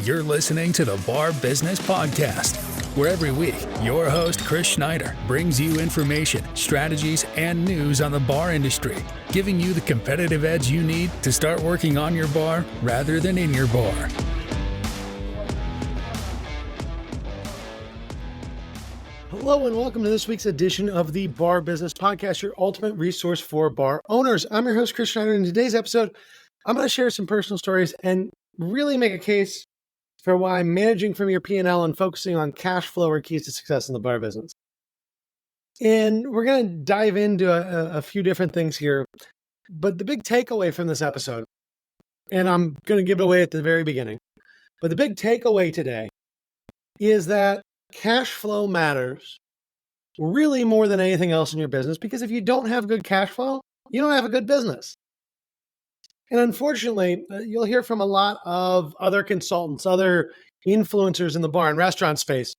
You're listening to the Bar Business Podcast, where every week your host, Chris Schneider, brings you information, strategies, and news on the bar industry, giving you the competitive edge you need to start working on your bar rather than in your bar. Hello and welcome to this week's edition of the Bar Business Podcast, your ultimate resource for bar owners. I'm your host, Chris Schneider. In today's episode, I'm going to share some personal stories and really make a case for why managing from your P&L and focusing on cash flow are keys to success in the bar business. And we're going to dive into a few different things here. But the big takeaway from this episode, and I'm going to give it away at the very beginning, but the big takeaway today is that cash flow matters really more than anything else in your business, because if you don't have good cash flow, you don't have a good business. And unfortunately, you'll hear from a lot of other consultants, other influencers in the bar and restaurant space,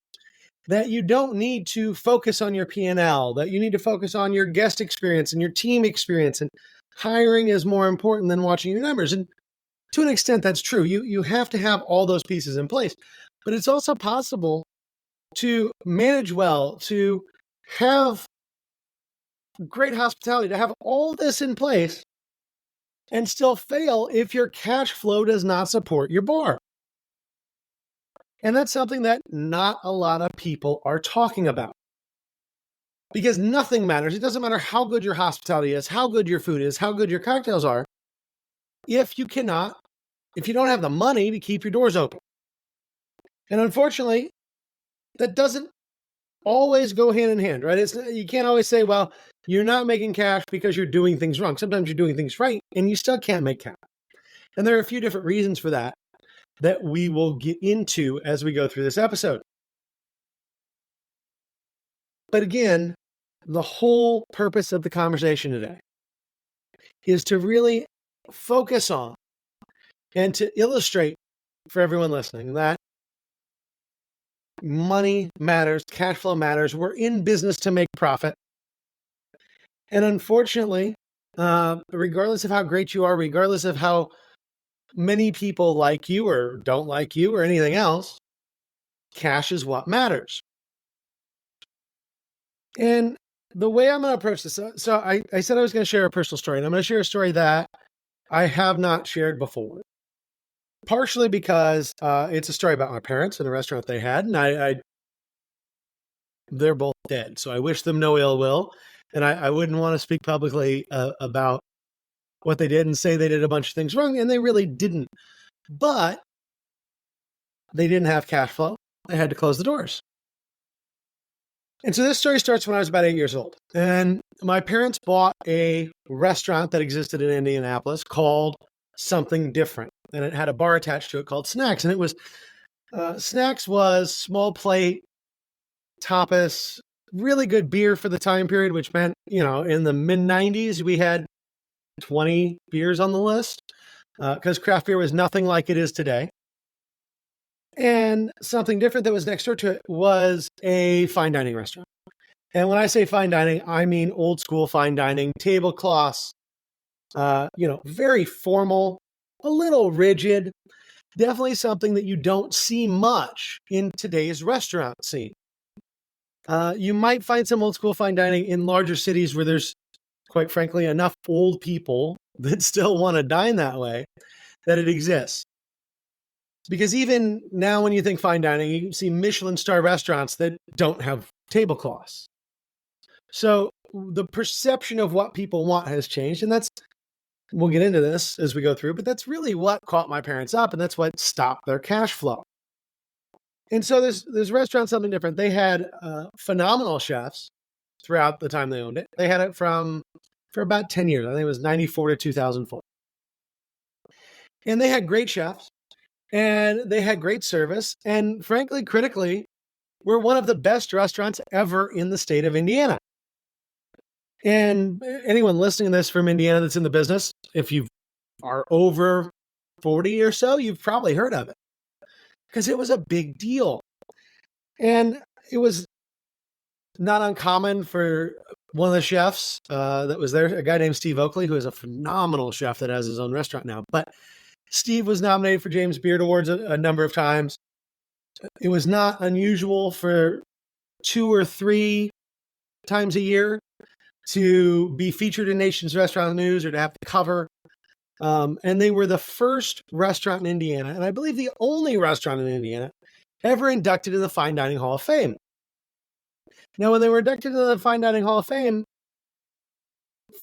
that you don't need to focus on your P&L, that you need to focus on your guest experience and your team experience, and hiring is more important than watching your numbers. And to an extent, that's true. You have to have all those pieces in place. But it's also possible to manage well, to have great hospitality, to have all this in place and still fail if your cash flow does not support your bar. And that's something that not a lot of people are talking about. Because nothing matters. It doesn't matter how good your hospitality is, how good your food is, how good your cocktails are, if you don't have the money to keep your doors open. And unfortunately, that doesn't always go hand in hand, right? You can't always say, well, you're not making cash because you're doing things wrong. Sometimes you're doing things right and you still can't make cash. And there are a few different reasons for that we will get into as we go through this episode. But again, the whole purpose of the conversation today is to really focus on and to illustrate for everyone listening that money matters, cash flow matters. We're in business to make profit. And unfortunately, regardless of how great you are, regardless of how many people like you or don't like you or anything else, cash is what matters. And the way I'm going to approach this, so I said I was going to share a personal story, and I'm going to share a story that I have not shared before. Partially because it's a story about my parents and a restaurant they had, and they're both dead, so I wish them no ill will, and I wouldn't want to speak publicly about what they did and say they did a bunch of things wrong, and they really didn't. But they didn't have cash flow. They had to close the doors. And so this story starts when I was about 8 years old, and my parents bought a restaurant that existed in Indianapolis called Something Different. And it had a bar attached to it called Snacks. And it was, Snacks was small plate, tapas, really good beer for the time period, which meant, in the mid-90s, we had 20 beers on the list because craft beer was nothing like it is today. And Something Different that was next door to it was a fine dining restaurant. And when I say fine dining, I mean old school fine dining, tablecloths, very formal, a little rigid, definitely something that you don't see much in today's restaurant scene. You might find some old school fine dining in larger cities where there's, quite frankly, enough old people that still want to dine that way, that it exists. Because even now when you think fine dining, you can see Michelin star restaurants that don't have tablecloths. So the perception of what people want has changed, and we'll get into this as we go through, but that's really what caught my parents up, and that's what stopped their cash flow. And so this restaurant, Something Different, they had phenomenal chefs throughout the time they owned it. They had it for about 10 years. I think it was 94 to 2004. And they had great chefs, and they had great service, and frankly, critically, were one of the best restaurants ever in the state of Indiana. And anyone listening to this from Indiana that's in the business, if you are over 40 or so, you've probably heard of it because it was a big deal. And it was not uncommon for one of the chefs that was there, a guy named Steve Oakley, who is a phenomenal chef that has his own restaurant now. But Steve was nominated for James Beard Awards a number of times. It was not unusual for 2 or 3 times a year to be featured in Nation's Restaurant News or to have the cover. And they were the first restaurant in Indiana, and I believe the only restaurant in Indiana, ever inducted in the Fine Dining Hall of Fame. Now, when they were inducted into the Fine Dining Hall of Fame,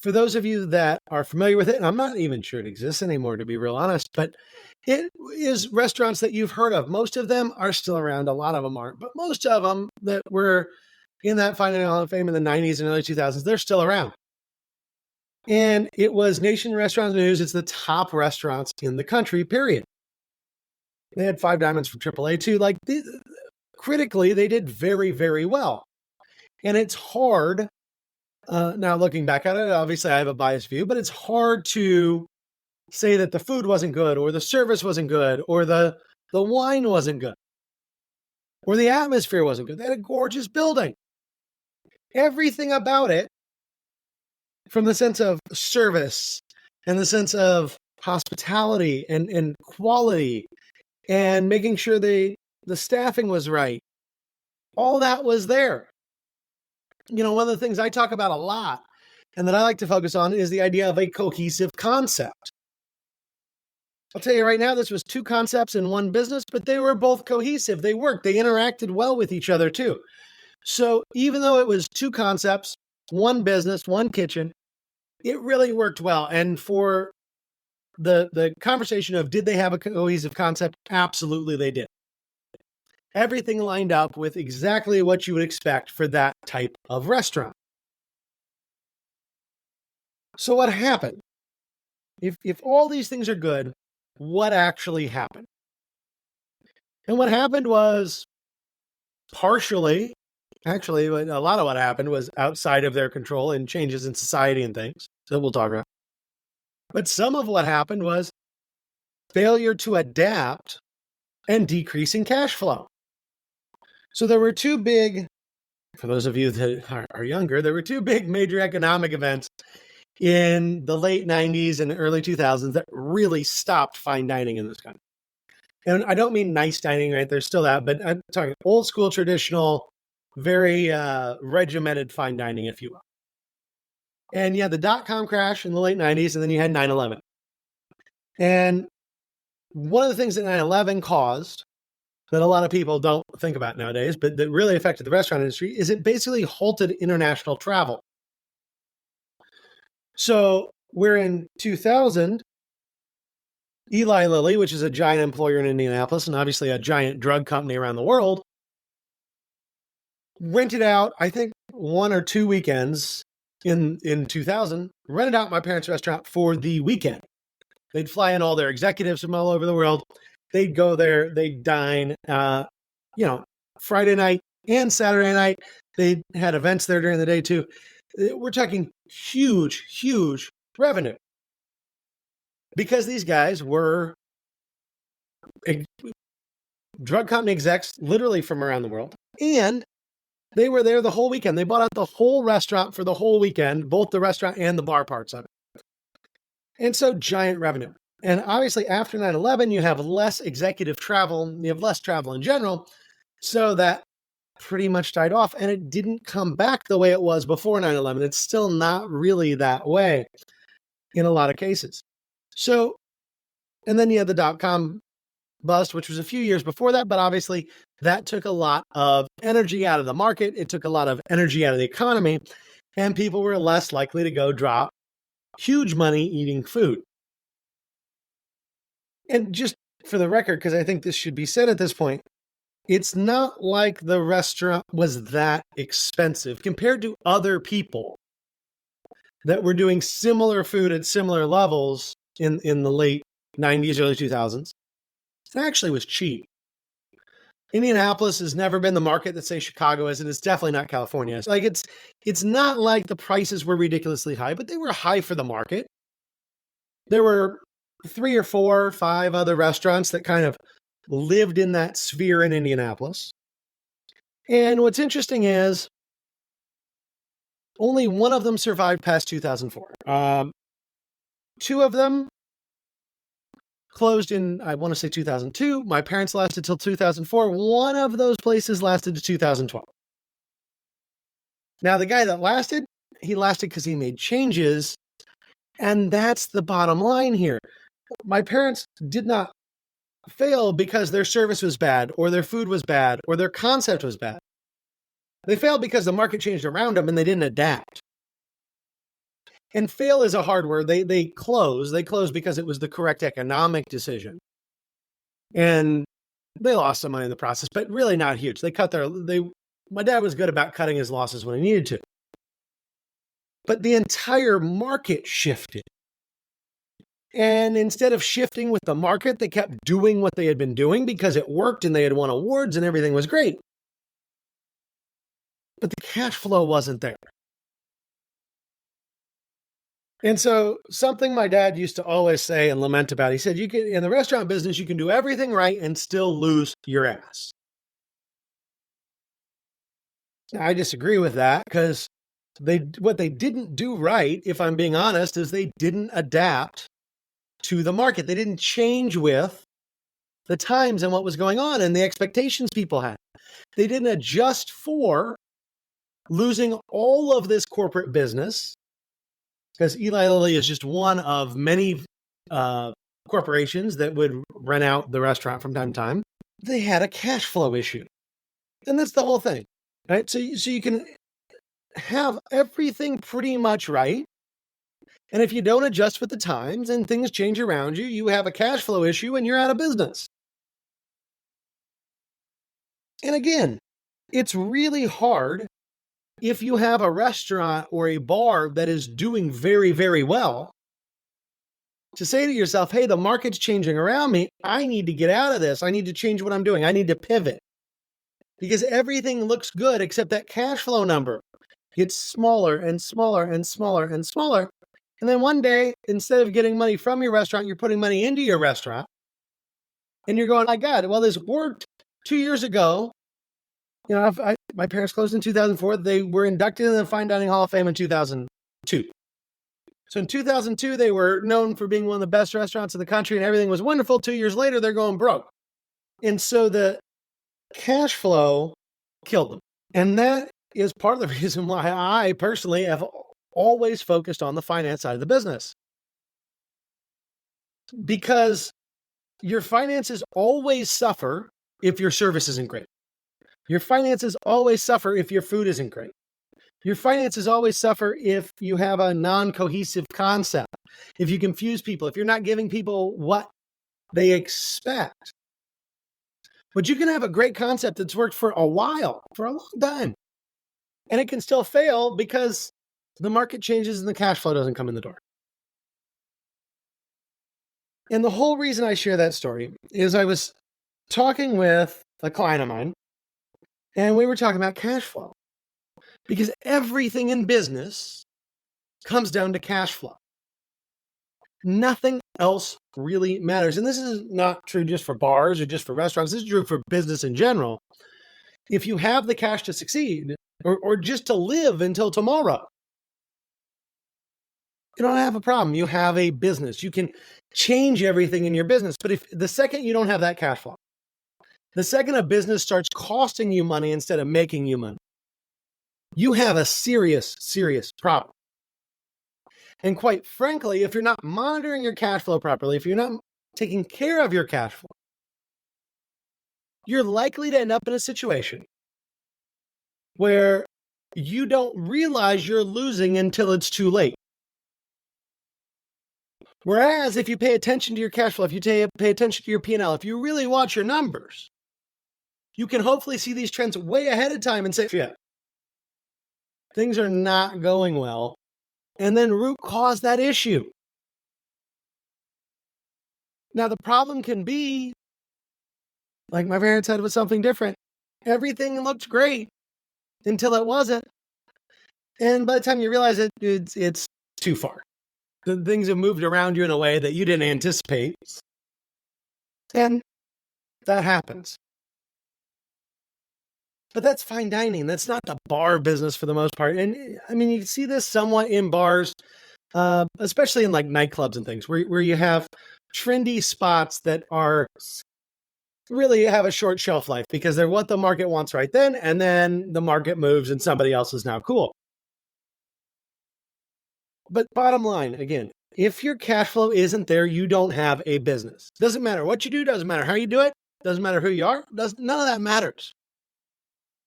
for those of you that are familiar with it, and I'm not even sure it exists anymore, to be real honest, but it is restaurants that you've heard of. Most of them are still around. A lot of them aren't, but most of them that were in that Fine Dining Hall of Fame in the 90s and early 2000s, they're still around. And it was Nation Restaurant News. It's the top restaurants in the country, period. They had 5 diamonds from AAA too. Like, critically, they did very, very well. And it's hard, now looking back at it, obviously I have a biased view, but it's hard to say that the food wasn't good, or the service wasn't good, or the wine wasn't good, or the atmosphere wasn't good. They had a gorgeous building. Everything about it, from the sense of service and the sense of hospitality and quality and making sure the staffing was right, all that was there. You know, one of the things I talk about a lot and that I like to focus on is the idea of a cohesive concept. I'll tell you right now, this was 2 concepts in one business, but they were both cohesive. They worked. They interacted well with each other too. So even though it was 2 concepts, 1 business, 1 kitchen, it really worked well. And for the conversation of did they have a cohesive concept? Absolutely they did. Everything lined up with exactly what you would expect for that type of restaurant. So what happened? If all these things are good, what actually happened? And what happened was partially, actually, a lot of what happened was outside of their control and changes in society and things that we'll talk about. But some of what happened was failure to adapt and decreasing cash flow. So there were 2 big, for those of you that are younger, there were 2 big major economic events in the late 90s and early 2000s that really stopped fine dining in this country. And I don't mean nice dining, right? There's still that, but I'm talking old school, traditional, very regimented fine dining, if you will. And you had the dot-com crash in the late 90s, and then you had 9/11. And one of the things that 9/11 caused that a lot of people don't think about nowadays, but that really affected the restaurant industry, is it basically halted international travel. So we're in 2000, Eli Lilly, which is a giant employer in Indianapolis and obviously a giant drug company around the world, rented out, I think, 1 or 2 weekends in 2000, rented out my parents' restaurant for the weekend. They'd fly in all their executives from all over the world. They'd go there, they'd dine, Friday night and Saturday night. They had events there during the day too. We're talking huge, huge revenue. Because these guys were drug company execs literally from around the world. And they were there the whole weekend. They bought out the whole restaurant for the whole weekend, both the restaurant and the bar parts of it. And so giant revenue. And obviously after 9/11, you have less executive travel. You have less travel in general. So that pretty much died off. And it didn't come back the way it was before 9/11. It's still not really that way in a lot of cases. So, and then you had the dot-com bust, which was a few years before that, but obviously that took a lot of energy out of the market. It took a lot of energy out of the economy, and people were less likely to go drop huge money eating food. And just for the record, because I think this should be said at this point, it's not like the restaurant was that expensive compared to other people that were doing similar food at similar levels in the late 90s, early 2000s. It actually was cheap. Indianapolis has never been the market that, say, Chicago is, and it's definitely not California. Like it's not like the prices were ridiculously high, but they were high for the market. There were 3 or 4 or 5 other restaurants that kind of lived in that sphere in Indianapolis. And what's interesting is only one of them survived past 2004. 2 of them closed in, I want to say 2002. My parents lasted till 2004. One of those places lasted to 2012. Now, the guy that lasted, he lasted because he made changes. And that's the bottom line here. My parents did not fail because their service was bad, or their food was bad, or their concept was bad. They failed because the market changed around them and they didn't adapt. And fail is a hard word. They closed. They closed because it was the correct economic decision. And they lost some money in the process, but really not huge. My dad was good about cutting his losses when he needed to. But the entire market shifted. And instead of shifting with the market, they kept doing what they had been doing because it worked and they had won awards and everything was great. But the cash flow wasn't there. And so something my dad used to always say and lament about, he said, in the restaurant business, you can do everything right and still lose your ass. Now, I disagree with that because what they didn't do right, if I'm being honest, is they didn't adapt to the market. They didn't change with the times and what was going on and the expectations people had. They didn't adjust for losing all of this corporate business, because Eli Lilly is just one of many corporations that would rent out the restaurant from time to time. They had a cash flow issue. And that's the whole thing, right? So you can have everything pretty much right. And if you don't adjust with the times and things change around you, you have a cash flow issue and you're out of business. And again, it's really hard if you have a restaurant or a bar that is doing very, very well to say to yourself, hey, the market's changing around me. I need to get out of this. I need to change what I'm doing. I need to pivot because everything looks good except that cash flow number gets smaller and smaller and smaller and smaller. And then one day, instead of getting money from your restaurant, you're putting money into your restaurant. And you're going, my God, well, this worked 2 years ago. You know, my parents closed in 2004. They were inducted in the Fine Dining Hall of Fame in 2002. So in 2002, they were known for being one of the best restaurants in the country and everything was wonderful. 2 years later, they're going broke. And so the cash flow killed them. And that is part of the reason why I personally have always focused on the finance side of the business. Because your finances always suffer if your service isn't great. Your finances always suffer if your food isn't great. Your finances always suffer if you have a non-cohesive concept, if you confuse people, if you're not giving people what they expect. But you can have a great concept that's worked for a while, for a long time, and it can still fail because the market changes and the cash flow doesn't come in the door. And the whole reason I share that story is I was talking with a client of mine, and we were talking about cash flow. Because everything in business comes down to cash flow. Nothing else really matters. And this is not true just for bars or just for restaurants. This is true for business in general. If you have the cash to succeed or just to live until tomorrow, you don't have a problem. You have a business. You can change everything in your business. But if the second you don't have that cash flow, the second a business starts costing you money instead of making you money, you have a serious, serious problem. And quite frankly, if you're not monitoring your cash flow properly, if you're not taking care of your cash flow, you're likely to end up in a situation where you don't realize you're losing until it's too late. Whereas if you pay attention to your cash flow, if you pay attention to your P&L, if you really watch your numbers, you can hopefully see these trends way ahead of time and say, yeah, things are not going well, and then root cause that issue. Now, the problem can be, like my parents said, with something different. Everything looked great until it wasn't. And by the time you realize it, it's too far. The things have moved around you in a way that you didn't anticipate. And that happens. But that's fine dining. That's not the bar business for the most part. And I mean, you see this somewhat in bars, especially in like nightclubs and things where you have trendy spots that are really have a short shelf life because they're what the market wants right then, and then the market moves and somebody else is now cool. But bottom line, again, if your cash flow isn't there, you don't have a business. Doesn't matter what you do, doesn't matter how you do it, doesn't matter who you are, none of that matters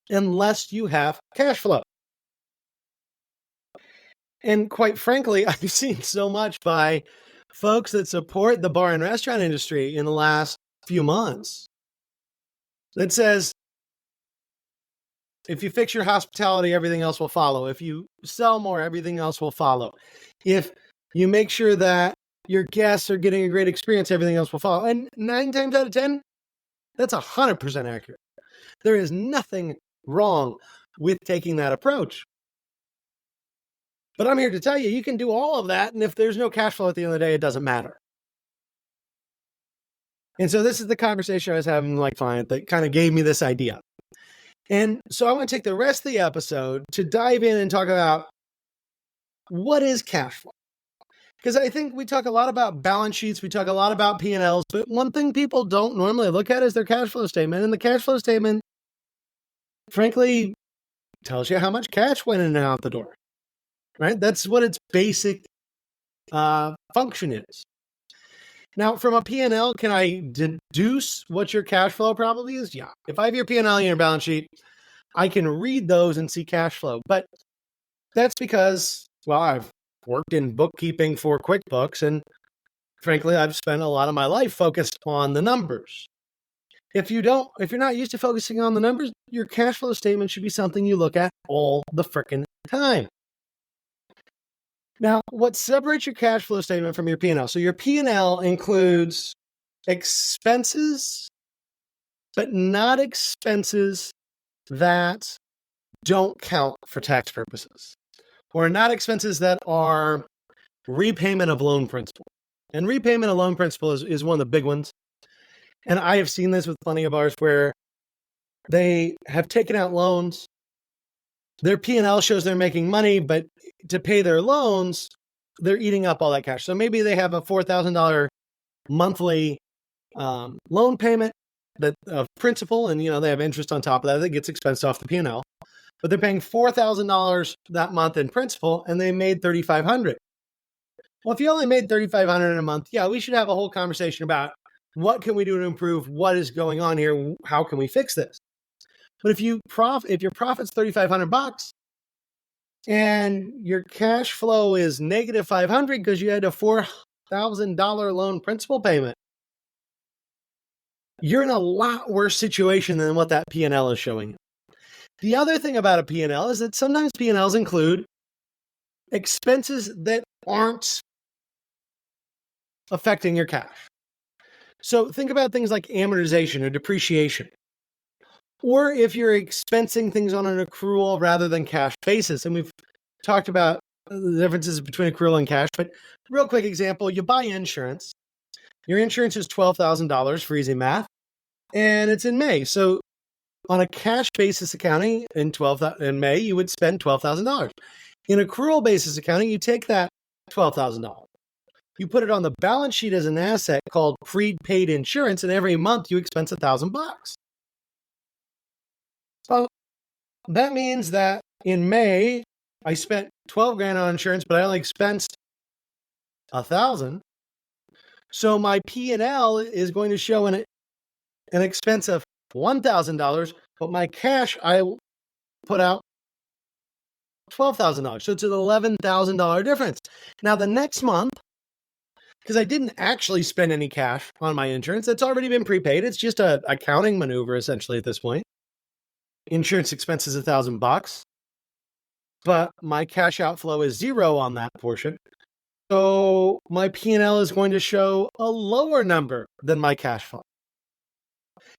unless you have cash flow. And quite frankly, I've seen so much by folks that support the bar and restaurant industry in the last few months that says, if you fix your hospitality, everything else will follow. If you sell more, everything else will follow. If you make sure that your guests are getting a great experience, everything else will follow. And 9 times out of 10, that's 100% accurate. There is nothing wrong with taking that approach. But I'm here to tell you, you can do all of that. And if there's no cash flow at the end of the day, it doesn't matter. And so this is the conversation I was having with my client that kind of gave me this idea. And so I want to take the rest of the episode to dive in and talk about what is cash flow. Because I think we talk a lot about balance sheets, we talk a lot about P&Ls, but one thing people don't normally look at is their cash flow statement. And the cash flow statement, frankly, tells you how much cash went in and out the door, right? That's what its basic function is. Now, from a P&L, can I deduce what your cash flow probably is? Yeah. If I have your P&L and your balance sheet, I can read those and see cash flow. But that's because, well, I've worked in bookkeeping for QuickBooks, and frankly, I've spent a lot of my life focused on the numbers. If you're not used to focusing on the numbers, your cash flow statement should be something you look at all the frickin' time. Now, what separates your cash flow statement from your P&L? So your P&L includes expenses, but not expenses that don't count for tax purposes, or not expenses that are repayment of loan principal. And repayment of loan principal is one of the big ones. And I have seen this with plenty of bars where they have taken out loans. Their P&L shows they're making money, but to pay their loans, they're eating up all that cash. So maybe they have a $4,000 monthly loan payment of principal, and they have interest on top of that gets expensed off the P&L. But they're paying $4,000 that month in principal, and they made $3,500. Well, if you only made $3,500 in a month, yeah, we should have a whole conversation about what can we do to improve, what is going on here, how can we fix this. But if your profit's $3,500 and your cash flow is negative $500 because you had a $4,000 loan principal payment, you're in a lot worse situation than what that P&L is showing. The other thing about a P&L is that sometimes P&Ls include expenses that aren't affecting your cash. So think about things like amortization or depreciation. Or if you're expensing things on an accrual rather than cash basis. And we've talked about the differences between accrual and cash, but real quick example, you buy insurance. Your insurance is $12,000 for easy math, and it's in May. So on a cash basis accounting in May, you would spend $12,000. In accrual basis accounting, you take that $12,000. You put it on the balance sheet as an asset called prepaid insurance, and every month you expense $1,000. So that means that in May, I spent $12,000 on insurance, but I only expensed $1,000. So my P&L is going to show an expense of $1,000, but my cash I put out $12,000. So it's an $11,000 difference. Now the next month, because I didn't actually spend any cash on my insurance, it's already been prepaid. It's just an accounting maneuver essentially at this point. Insurance expense is $1,000, but my cash outflow is $0 on that portion. So my P&L is going to show a lower number than my cash flow.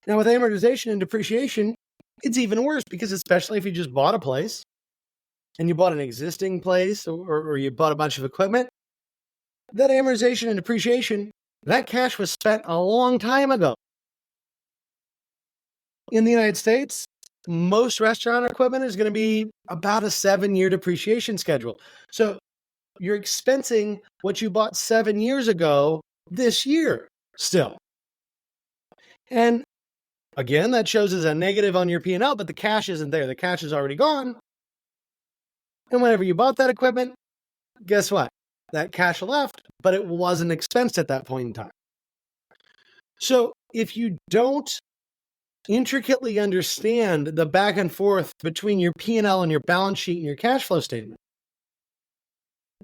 Now with amortization and depreciation, it's even worse because especially if you just bought a place and you bought an existing place or you bought a bunch of equipment, that amortization and depreciation, that cash was spent a long time ago. In the United States, most restaurant equipment is going to be about a 7-year depreciation schedule. So you're expensing what you bought 7 years ago this year still. And again, that shows as a negative on your P&L, but the cash isn't there. The cash is already gone. And whenever you bought that equipment, guess what? That cash left, but it wasn't expensed at that point in time. So if you don't intricately understand the back and forth between your P&L and your balance sheet and your cash flow statement,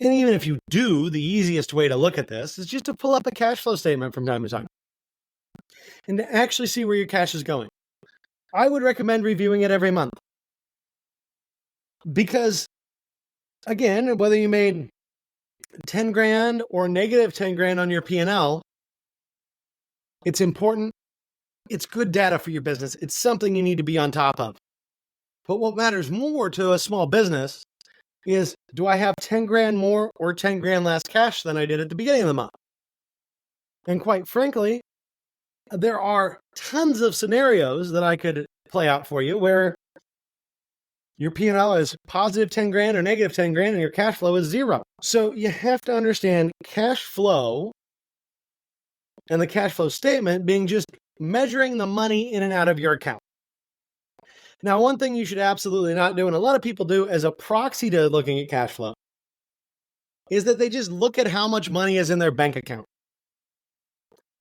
and even if you do, the easiest way to look at this is just to pull up a cash flow statement from time to time and to actually see where your cash is going. I would recommend reviewing it every month. Because, again, whether you made 10 grand or negative 10 grand on your P&L, it's important. It's good data for your business. It's something you need to be on top of. But what matters more to a small business is, do I have 10 grand more or 10 grand less cash than I did at the beginning of the month? And quite frankly, there are tons of scenarios that I could play out for you where your P&L is positive 10 grand or negative 10 grand and your cash flow is zero. So you have to understand cash flow and the cash flow statement being just measuring the money in and out of your account. Now, one thing you should absolutely not do, and a lot of people do as a proxy to looking at cash flow, is that they just look at how much money is in their bank account.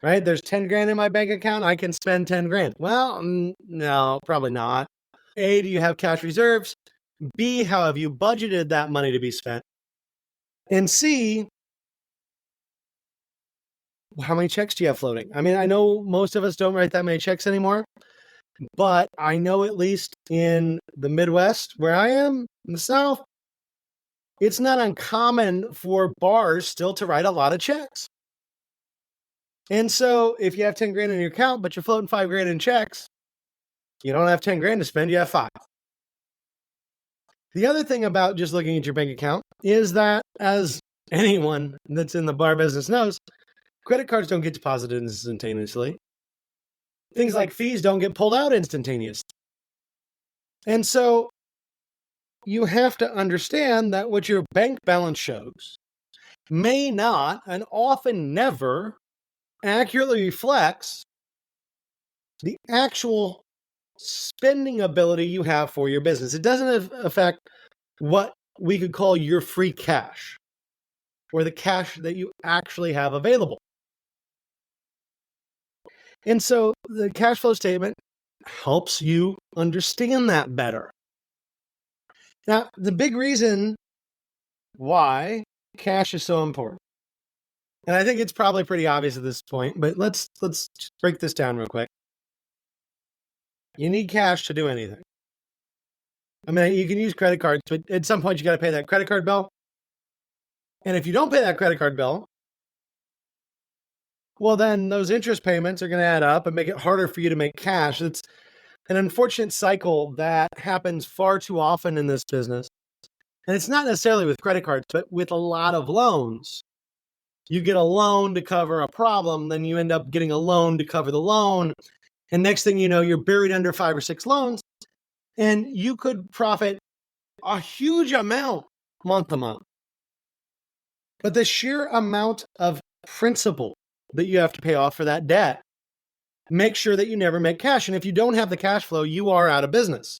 Right? There's 10 grand in my bank account. I can spend 10 grand. Well, no, probably not. A, do you have cash reserves? B, how have you budgeted that money to be spent? And C, how many checks do you have floating? I mean, I know most of us don't write that many checks anymore, but I know at least in the Midwest, where I am, in the South, it's not uncommon for bars still to write a lot of checks. And so if you have 10 grand in your account, but you're floating 5 grand in checks, you don't have 10 grand to spend, you have 5. The other thing about just looking at your bank account is that, as anyone that's in the bar business knows, credit cards don't get deposited instantaneously. Things like fees don't get pulled out instantaneously. And so you have to understand that what your bank balance shows may not, and often never, accurately reflects the actual spending ability you have for your business. It doesn't affect what we could call your free cash or the cash that you actually have available. And so the cash flow statement helps you understand that better. Now, the big reason why cash is so important, and I think it's probably pretty obvious at this point, but let's just break this down real quick. You need cash to do anything. I mean, you can use credit cards, but at some point you got to pay that credit card bill. And if you don't pay that credit card bill, well, then those interest payments are going to add up and make it harder for you to make cash. It's an unfortunate cycle that happens far too often in this business. And it's not necessarily with credit cards, but with a lot of loans. You get a loan to cover a problem, then you end up getting a loan to cover the loan. And next thing you know, you're buried under 5 or 6 loans, and you could profit a huge amount month to month. But the sheer amount of principal that you have to pay off for that debt, make sure that you never make cash. And if you don't have the cash flow, you are out of business.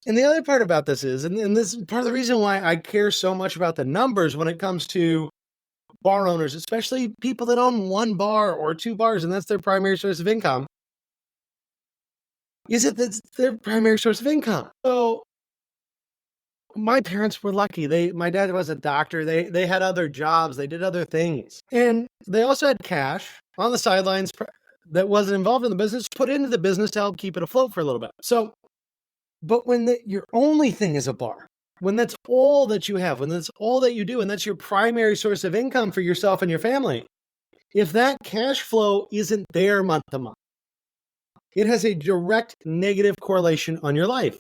And the other part about this is, and this is part of the reason why I care so much about the numbers when it comes to bar owners, especially people that own 1 bar or 2 bars, and that's their primary source of income, is that that's their primary source of income. So my parents were lucky. My dad was a doctor. They had other jobs. They did other things. And they also had cash on the sidelines that wasn't involved in the business, put into the business to help keep it afloat for a little bit. So, but when your only thing is a bar, when that's all that you have, when that's all that you do, and that's your primary source of income for yourself and your family, if that cash flow isn't there month to month, it has a direct negative correlation on your life.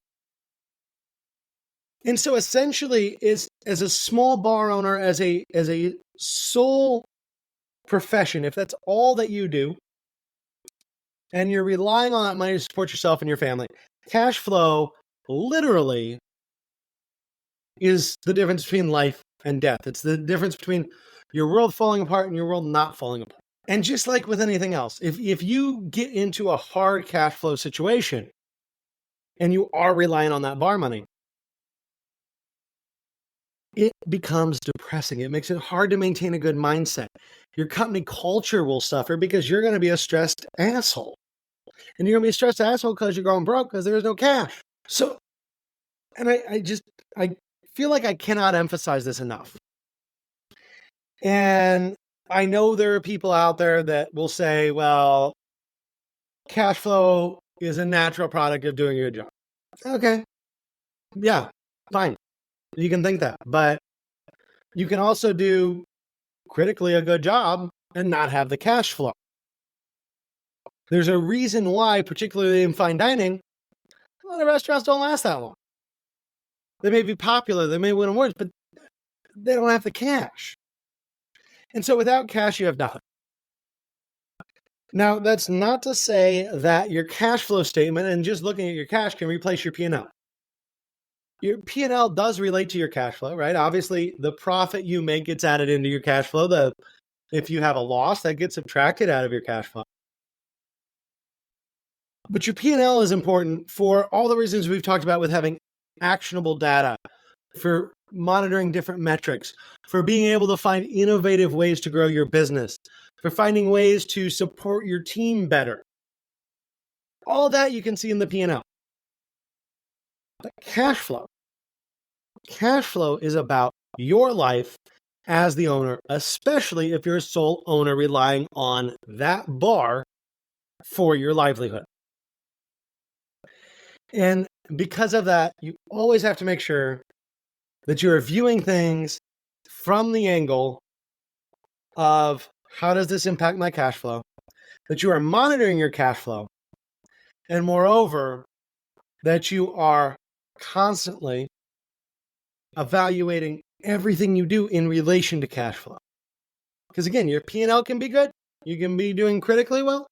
And so essentially, as a small bar owner, as a sole profession, if that's all that you do, and you're relying on that money to support yourself and your family, cash flow literally is the difference between life and death. It's the difference between your world falling apart and your world not falling apart. And just like with anything else, if you get into a hard cash flow situation and you are relying on that bar money, it becomes depressing. It makes it hard to maintain a good mindset. Your company culture will suffer because you're going to be a stressed asshole. And you're going to be a stressed asshole because you're going broke because there's no cash. So, and I feel like I cannot emphasize this enough. And I know there are people out there that will say, well, cash flow is a natural product of doing your job. Okay. Yeah, fine. You can think that. But you can also do critically a good job and not have the cash flow. There's a reason why, particularly in fine dining, a lot of restaurants don't last that long. They may be popular, they may win awards, but they don't have the cash. And so without cash, you have nothing. Now, that's not to say that your cash flow statement and just looking at your cash can replace your P&L. Your P&L does relate to your cash flow, right? Obviously, the profit you make gets added into your cash flow. If you have a loss, that gets subtracted out of your cash flow. But your P&L is important for all the reasons we've talked about with having actionable data, for monitoring different metrics, for being able to find innovative ways to grow your business, for finding ways to support your team better. All that you can see in the P&L. But cash flow is about your life as the owner, especially if you're a sole owner relying on that bar for your livelihood. And because of that, you always have to make sure that you're viewing things from the angle of how does this impact my cash flow, that you are monitoring your cash flow, and moreover, that you are constantly evaluating everything you do in relation to cash flow. Because again, your P&L can be good, you can be doing critically well,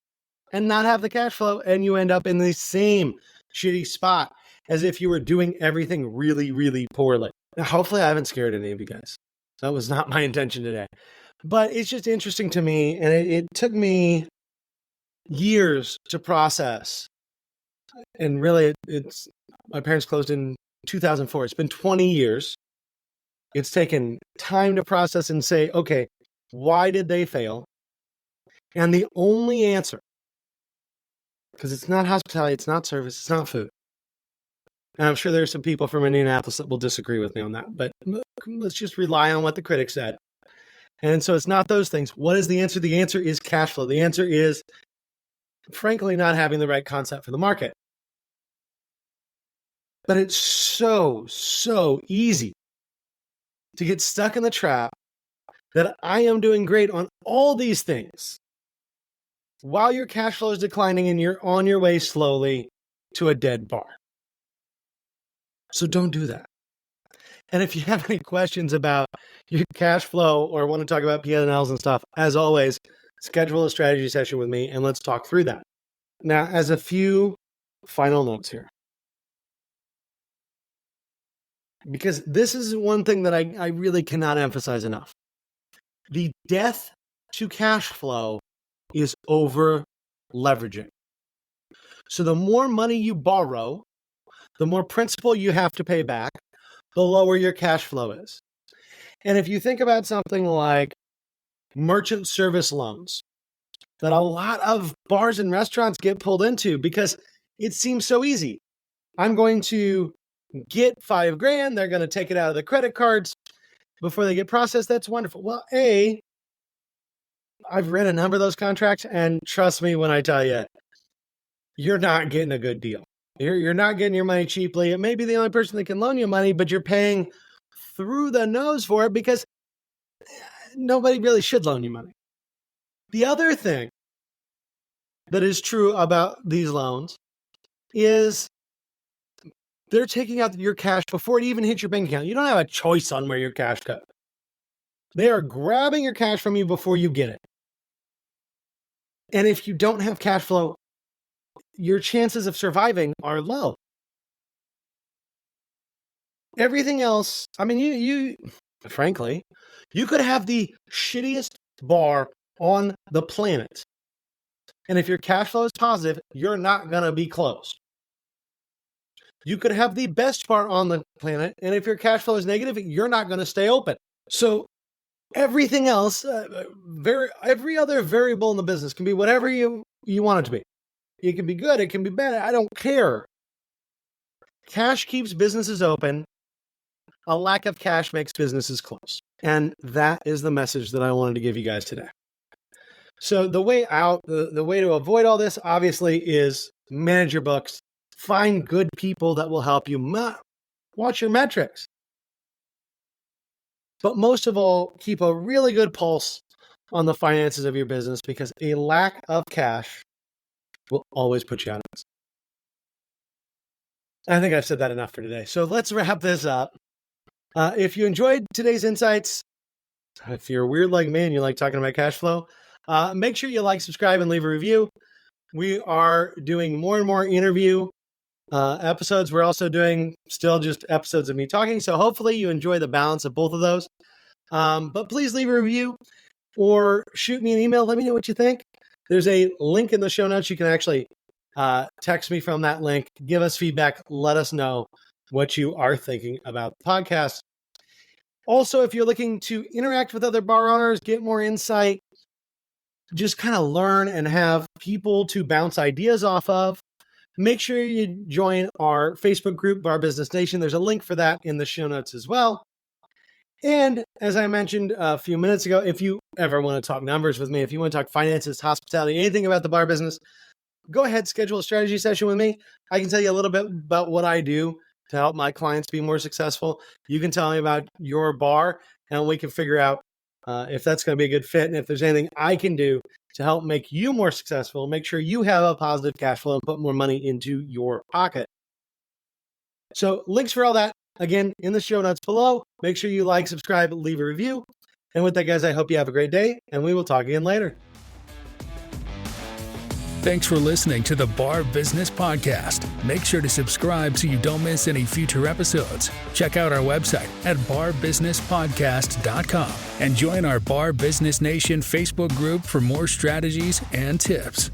and not have the cash flow, and you end up in the same shitty spot as if you were doing everything really, really poorly. Now, hopefully I haven't scared any of you guys. That was not my intention today. But it's just interesting to me, and it took me years to process. And really, my parents closed in 2004. It's been 20 years. It's taken time to process and say, okay, why did they fail? And the only answer, because it's not hospitality, it's not service, it's not food. And I'm sure there's some people from Indianapolis that will disagree with me on that, but let's just rely on what the critics said. And so it's not those things. What is the answer? The answer is cash flow. The answer is, frankly, not having the right concept for the market. But it's so easy to get stuck in the trap that I am doing great on all these things while your cash flow is declining and you're on your way slowly to a dead bar. So don't do that. And if you have any questions about your cash flow or want to talk about P&Ls and stuff, as always, schedule a strategy session with me and let's talk through that. Now, as a few final notes here, because this is one thing that I really cannot emphasize enough. The death to cash flow is over leveraging. So the more money you borrow, the more principal you have to pay back, the lower your cash flow is. And if you think about something like merchant service loans that a lot of bars and restaurants get pulled into because it seems so easy. I'm going to get $5,000. They're going to take it out of the credit cards before they get processed. That's wonderful. Well, I've read a number of those contracts, and trust me when I tell you, you're not getting a good deal. You're not getting your money cheaply. It may be the only person that can loan you money, but you're paying through the nose for it because nobody really should loan you money. The other thing that is true about these loans is they're taking out your cash before it even hits your bank account. You don't have a choice on where your cash goes. They are grabbing your cash from you before you get it. And if you don't have cash flow, your chances of surviving are low. Everything else, I mean, you frankly, You could have the shittiest bar on the planet. And if your cash flow is positive, you're not going to be closed. You could have the best bar on the planet. And if your cash flow is negative, you're not going to stay open. So everything else, every other variable in the business can be whatever you want it to be. It can be good. It can be bad. I don't care. Cash keeps businesses open. A lack of cash makes businesses close. And that is the message that I wanted to give you guys today. So the way out, the way to avoid all this, obviously, is manage your books. Find good people that will help you. Watch your metrics. But most of all, keep a really good pulse on the finances of your business, because a lack of cash will always put you out of business. I think I've said that enough for today. So let's wrap this up. If you enjoyed today's insights, if you're weird like me and you like talking about cash flow, make sure you like, subscribe, and leave a review. We are doing more and more interview episodes. We're also doing still just episodes of me talking. So hopefully you enjoy the balance of both of those. But please leave a review or shoot me an email. Let me know what you think. There's a link in the show notes. You can actually text me from that link. Give us feedback. Let us know what you are thinking about the podcast. Also, if you're looking to interact with other bar owners, get more insight, just kind of learn and have people to bounce ideas off of, make sure you join our Facebook group, Bar Business Nation. There's a link for that in the show notes as well. And as I mentioned a few minutes ago, if you ever want to talk numbers with me, if you want to talk finances, hospitality, anything about the bar business, go ahead, schedule a strategy session with me. I can tell you a little bit about what I do to help my clients be more successful. You can tell me about your bar, and we can figure out if that's going to be a good fit, and if there's anything I can do to help make you more successful, make sure you have a positive cash flow and put more money into your pocket. So links for all that, again, in the show notes below. Make sure you like, subscribe, leave a review. And with that, guys, I hope you have a great day, and we will talk again later. Thanks for listening to the Bar Business Podcast. Make sure to subscribe so you don't miss any future episodes. Check out our website at barbusinesspodcast.com and join our Bar Business Nation Facebook group for more strategies and tips.